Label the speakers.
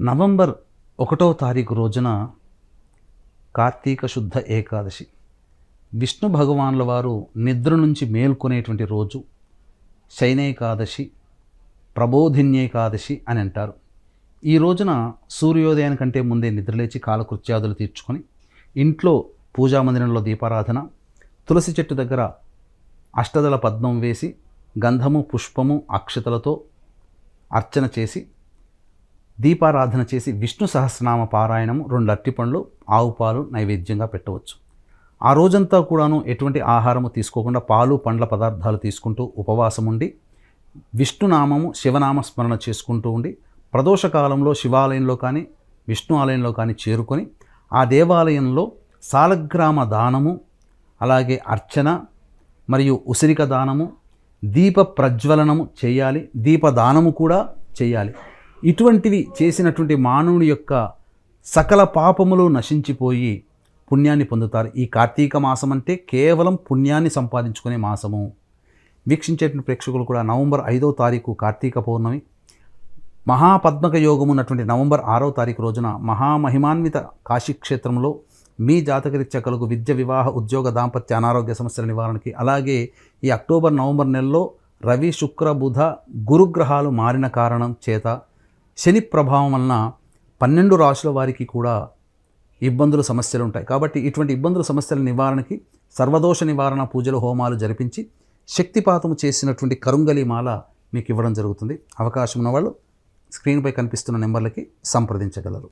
Speaker 1: November 1వ తారీఖు రోజున కార్తీక శుద్ధ ఏకాదశి. విష్ణు భగవానుల వారు నిద్ర నుంచి మేల్కొనేటువంటి రోజు శయనేకాదశి, ప్రబోధిన్యేకాదశి అని అంటారు. ఈ రోజున సూర్యోదయానికంటే ముందే నిద్రలేచి కాలకృత్యాదులు తీర్చుకొని ఇంట్లో పూజామందిరంలో దీపారాధన, తులసి చెట్టు దగ్గర అష్టదళ పద్మం వేసి గంధము, పుష్పము, అక్షతలతో అర్చన చేసి దీపారాధన చేసి విష్ణు సహస్రనామ పారాయణము, 2 అరటిపండ్లు, ఆవు పాలు నైవేద్యంగా పెట్టవచ్చు. ఆ రోజంతా కూడాను ఎటువంటి ఆహారము తీసుకోకుండా పాలు పండ్ల పదార్థాలు తీసుకుంటూ ఉపవాసం ఉండి విష్ణునామము, శివనామ స్మరణ చేసుకుంటూ ఉండి ప్రదోషకాలంలో శివాలయంలో కానీ విష్ణు ఆలయంలో కానీ చేరుకొని ఆ దేవాలయంలో సాలగ్రామ దానము, అలాగే అర్చన మరియు ఉసిరిక దానము, దీప ప్రజ్వలనము చేయాలి. దీపదానము కూడా చేయాలి. ఇటువంటివి చేసినటువంటి మానవుని యొక్క సకల పాపములు నశించిపోయి పుణ్యాన్ని పొందుతారు. ఈ కార్తీక మాసం అంటే కేవలం పుణ్యాన్ని సంపాదించుకునే మాసము. వీక్షించేటువంటి ప్రేక్షకులు కూడా నవంబర్ 5వ తారీఖు కార్తీక పౌర్ణమి, మహాపద్మక యోగం ఉన్నటువంటి నవంబర్ 6వ తారీఖు రోజున మహామహిమాన్విత కాశీక్షేత్రంలో మీ జాతకరీత్యా కలుగు విద్య, వివాహ, ఉద్యోగ, దాంపత్య, అనారోగ్య సమస్యల నివారణకి, అలాగే ఈ అక్టోబర్, నవంబర్ నెలలో రవి, శుక్ర, బుధ, గురుగ్రహాలు మారిన కారణం చేత శని ప్రభావం వలన 12 రాశుల వారికి కూడా ఇబ్బందులు, సమస్యలు ఉంటాయి. కాబట్టి ఇటువంటి ఇబ్బందుల, సమస్యల నివారణకి సర్వదోష నివారణ పూజలు, హోమాలు జరిపించి శక్తిపాతము చేసినటువంటి కరుంగలి మాల మీకు ఇవ్వడం జరుగుతుంది. అవకాశం ఉన్నవాళ్ళు స్క్రీన్పై కనిపిస్తున్న నెంబర్లకి సంప్రదించగలరు.